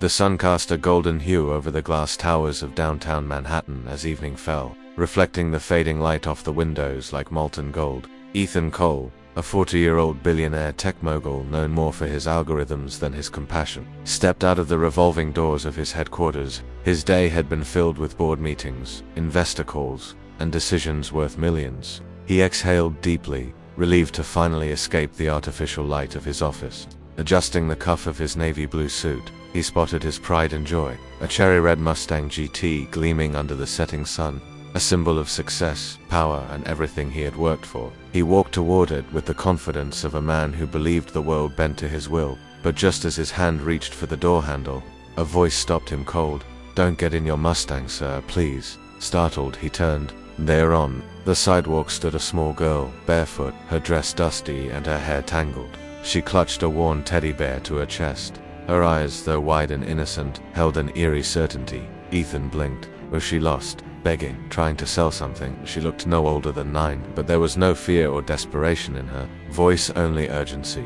The sun cast a golden hue over the glass towers of downtown Manhattan as evening fell, reflecting the fading light off the windows like molten gold. Ethan Cole, a 40-year-old billionaire tech mogul known more for his algorithms than his compassion, stepped out of the revolving doors of his headquarters. His day had been filled with board meetings, investor calls, and decisions worth millions. He exhaled deeply, relieved to finally escape the artificial light of his office. Adjusting the cuff of his navy blue suit, he spotted his pride and joy, a cherry-red Mustang GT gleaming under the setting sun, a symbol of success, power, and everything he had worked for. He walked toward it with the confidence of a man who believed the world bent to his will, but just as his hand reached for the door handle, a voice stopped him cold. "Don't get in your Mustang, sir, please." Startled, he turned. There on the sidewalk stood a small girl, barefoot, her dress dusty and her hair tangled. She clutched a worn teddy bear to her chest. Her eyes, though wide and innocent, held an eerie certainty. Ethan blinked. Was she lost? Begging, trying to sell something? She looked no older than 9, but there was no fear or desperation in her voice, only urgency.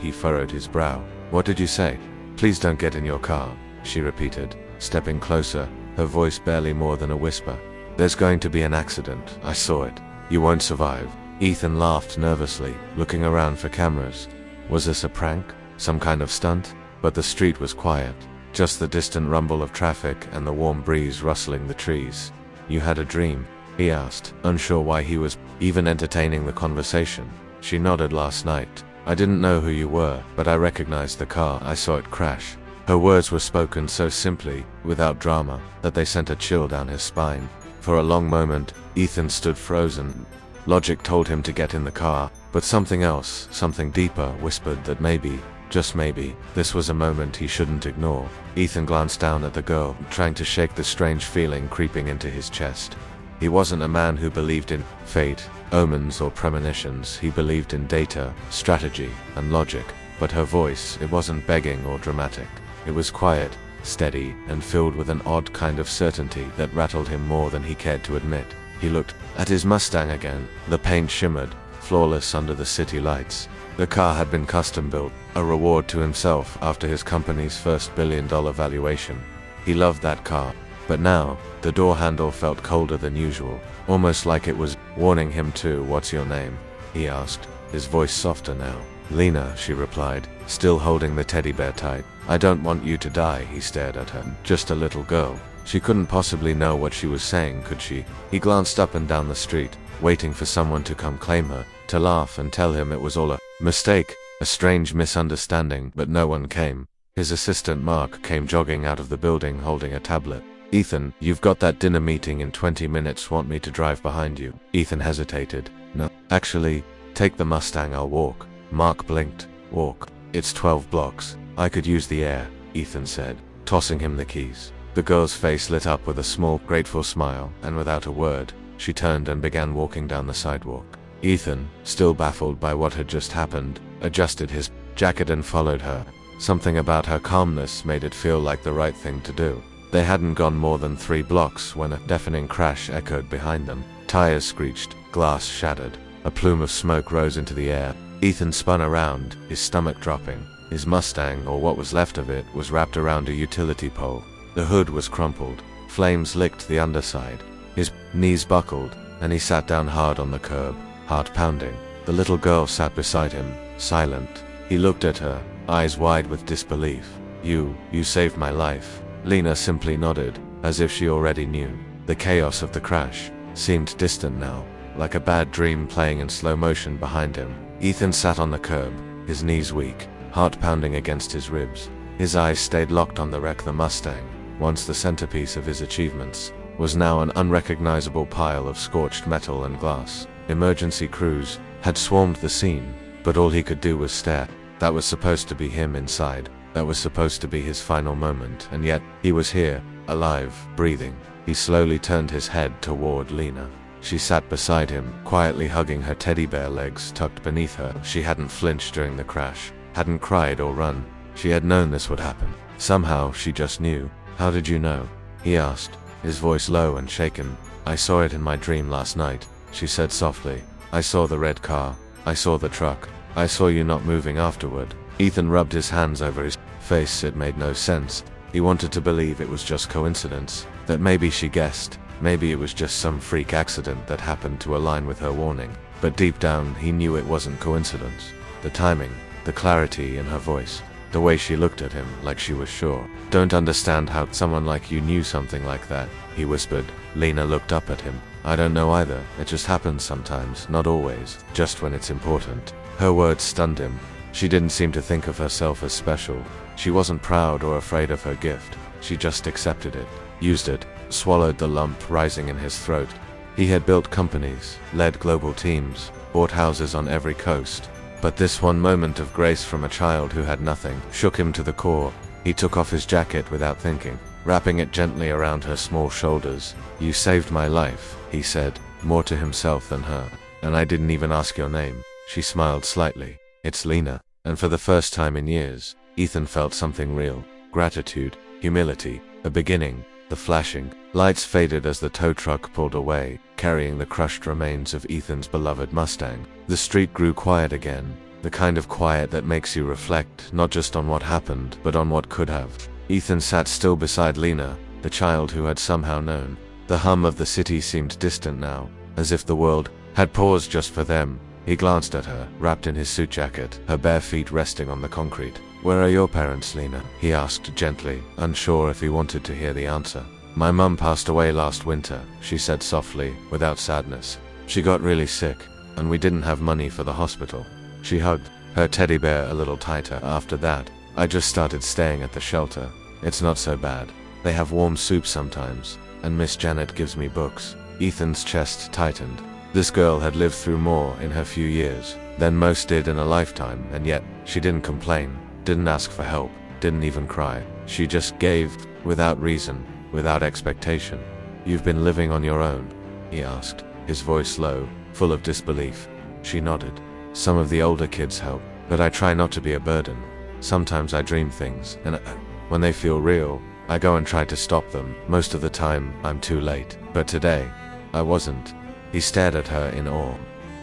He furrowed his brow. "What did you say?" "Please don't get in your car," she repeated, stepping closer, her voice barely more than a whisper. "There's going to be an accident. I saw it. You won't survive." Ethan laughed nervously, looking around for cameras. Was this a prank? Some kind of stunt? But the street was quiet, just the distant rumble of traffic and the warm breeze rustling the trees. "You had a dream?" he asked, unsure why he was even entertaining the conversation. She nodded. "Last night. I didn't know who you were, but I recognized the car. I saw it crash." Her words were spoken so simply, without drama, that they sent a chill down his spine. For a long moment, Ethan stood frozen. Logic told him to get in the car, but something else, something deeper, whispered that maybe, just maybe, this was a moment he shouldn't ignore. Ethan glanced down at the girl, trying to shake the strange feeling creeping into his chest. He wasn't a man who believed in fate, omens, or premonitions. He believed in data, strategy, and logic. But her voice, it wasn't begging or dramatic. It was quiet, steady, and filled with an odd kind of certainty that rattled him more than he cared to admit. He looked at his Mustang again. The paint shimmered, flawless under the city lights. The car had been custom-built, a reward to himself after his company's first billion-dollar valuation. He loved that car, but now, the door handle felt colder than usual, almost like it was warning him to. "What's your name?" he asked, his voice softer now. "Lena," she replied, still holding the teddy bear tight. "I don't want you to die." He stared at her. Just a little girl. She couldn't possibly know what she was saying, could she? He glanced up and down the street, waiting for someone to come claim her, to laugh and tell him it was all a mistake, a strange misunderstanding, but no one came. His assistant Mark came jogging out of the building holding a tablet. "Ethan, you've got that dinner meeting in 20 minutes. Want me to drive behind you?" Ethan hesitated. "No, actually, take the Mustang, I'll walk." Mark blinked. "Walk? It's 12 blocks. I could use the air," Ethan said, tossing him the keys. The girl's face lit up with a small, grateful smile, and without a word, she turned and began walking down the sidewalk. Ethan, still baffled by what had just happened, adjusted his jacket and followed her. Something about her calmness made it feel like the right thing to do. They hadn't gone more than 3 blocks when a deafening crash echoed behind them. Tires screeched, glass shattered. A plume of smoke rose into the air. Ethan spun around, his stomach dropping. His Mustang, or what was left of it, was wrapped around a utility pole. The hood was crumpled. Flames licked the underside. His knees buckled, and he sat down hard on the curb, heart pounding. The little girl sat beside him, silent. He looked at her, eyes wide with disbelief. You saved my life." Lena simply nodded, as if she already knew. The chaos of the crash seemed distant now, like a bad dream playing in slow motion behind him. Ethan sat on the curb, his knees weak, heart pounding against his ribs. His eyes stayed locked on the wreck. The Mustang, once the centerpiece of his achievements, was now an unrecognizable pile of scorched metal and glass. Emergency crews had swarmed the scene, but all he could do was stare. That was supposed to be him inside. That was supposed to be his final moment, and yet, he was here, alive, breathing. He slowly turned his head toward Lena. She sat beside him, quietly hugging her teddy bear legs tucked beneath her. She hadn't flinched during the crash, hadn't cried or run. She had known this would happen. Somehow, she just knew. "How did you know?" he asked, his voice low and shaken. "I saw it in my dream last night," she said softly. "I saw the red car. I saw the truck. I saw you not moving afterward." Ethan rubbed his hands over his face. It made no sense. He wanted to believe it was just coincidence, that maybe she guessed, maybe it was just some freak accident that happened to align with her warning. But deep down, he knew it wasn't coincidence. The timing, the clarity in her voice, the way she looked at him like she was sure. "Don't understand how someone like you knew something like that," he whispered. Lena looked up at him. "I don't know either. It just happens sometimes, not always, just when it's important." Her words stunned him. She didn't seem to think of herself as special. She wasn't proud or afraid of her gift. She just accepted it, used it, swallowed the lump rising in his throat. He had built companies, led global teams, bought houses on every coast. But this one moment of grace from a child who had nothing shook him to the core. He took off his jacket without thinking, wrapping it gently around her small shoulders. "You saved my life," he said, more to himself than her. "And I didn't even ask your name." She smiled slightly. "It's Lena." And for the first time in years, Ethan felt something real. Gratitude, humility, a beginning. The flashing lights faded as the tow truck pulled away, carrying the crushed remains of Ethan's beloved Mustang. The street grew quiet again, the kind of quiet that makes you reflect, not just on what happened, but on what could have. Ethan sat still beside Lena, the child who had somehow known. The hum of the city seemed distant now, as if the world had paused just for them. He glanced at her, wrapped in his suit jacket, her bare feet resting on the concrete. "Where are your parents, Lena?" he asked gently, unsure if he wanted to hear the answer. "My mum passed away last winter," she said softly, without sadness. "She got really sick, and we didn't have money for the hospital." She hugged her teddy bear a little tighter. "After that, I just started staying at the shelter. It's not so bad. They have warm soup sometimes, and Miss Janet gives me books." Ethan's chest tightened. This girl had lived through more in her few years than most did in a lifetime, and yet she didn't complain, didn't ask for help, didn't even cry. She just gave, without reason, without expectation. "You've been living on your own?" he asked, his voice low, full of disbelief. She nodded. "Some of the older kids help, but I try not to be a burden. Sometimes I dream things, and when they feel real, I go and try to stop them. Most of the time, I'm too late. But today, I wasn't." He stared at her in awe.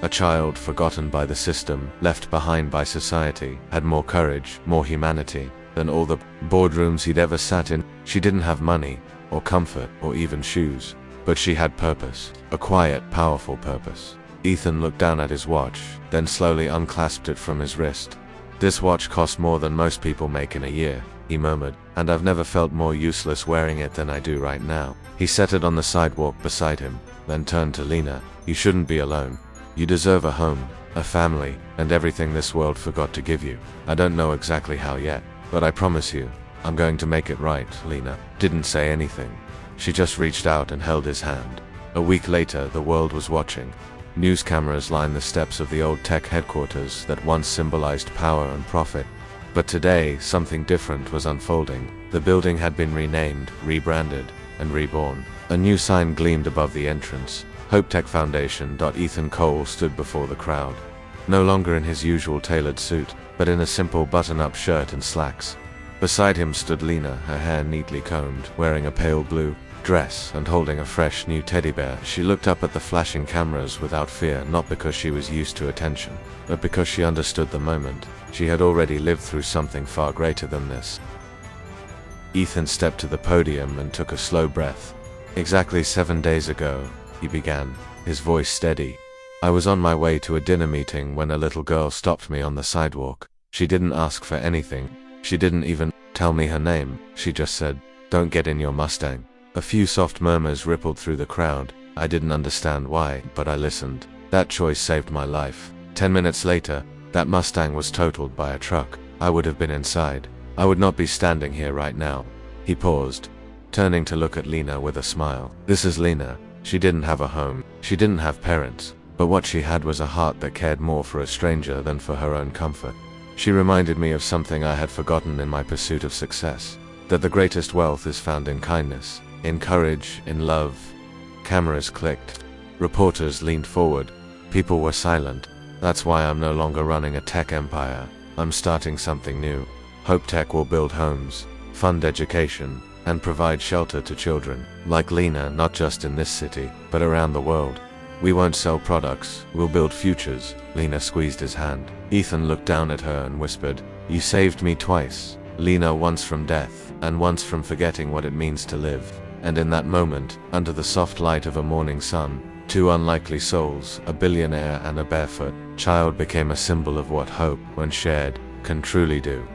A child forgotten by the system, left behind by society, had more courage, more humanity than all the boardrooms he'd ever sat in. She didn't have money, or comfort, or even shoes. But she had purpose. A quiet, powerful purpose. Ethan looked down at his watch, then slowly unclasped it from his wrist. "This watch costs more than most people make in a year," he murmured, "and I've never felt more useless wearing it than I do right now." He set it on the sidewalk beside him, then turned to Lena. "You shouldn't be alone. You deserve a home, a family, and everything this world forgot to give you. I don't know exactly how yet, but I promise you, I'm going to make it right." Lena didn't say anything. She just reached out and held his hand. A week later, the world was watching. News cameras lined the steps of the old tech headquarters that once symbolized power and profit. But today, something different was unfolding. The building had been renamed, rebranded, and reborn. A new sign gleamed above the entrance. Hope Tech Foundation. Ethan Cole stood before the crowd, no longer in his usual tailored suit, but in a simple button-up shirt and slacks. Beside him stood Lena, her hair neatly combed, wearing a pale blue dress and holding a fresh new teddy bear. She looked up at the flashing cameras without fear, not because she was used to attention, but because she understood the moment. She had already lived through something far greater than this. Ethan stepped to the podium and took a slow breath. "Exactly 7 days ago," he began, his voice steady, "I was on my way to a dinner meeting when a little girl stopped me on the sidewalk. She didn't ask for anything. She didn't even tell me her name. She just said, 'Don't get in your Mustang.'" A few soft murmurs rippled through the crowd. I didn't understand why, but I listened. That choice saved my life. 10 minutes later, that Mustang was totaled by a truck. I would have been inside. I would not be standing here right now. He paused, turning to look at Lena with a smile. This is Lena. She didn't have a home. She didn't have parents. But what she had was a heart that cared more for a stranger than for her own comfort. She reminded me of something I had forgotten in my pursuit of success. That the greatest wealth is found in kindness, in courage, in love. Cameras clicked. Reporters leaned forward. People were silent. That's why I'm no longer running a tech empire. I'm starting something new. Hope Tech will build homes, fund education, and provide shelter to children like Lena, not just in this city, but around the world. We won't sell products, we'll build futures. Lena squeezed his hand. Ethan looked down at her and whispered, "You saved me twice. Lena once from death, and once from forgetting what it means to live. And in that moment, under the soft light of a morning sun, two unlikely souls, a billionaire and a barefoot child, became a symbol of what hope, when shared, can truly do.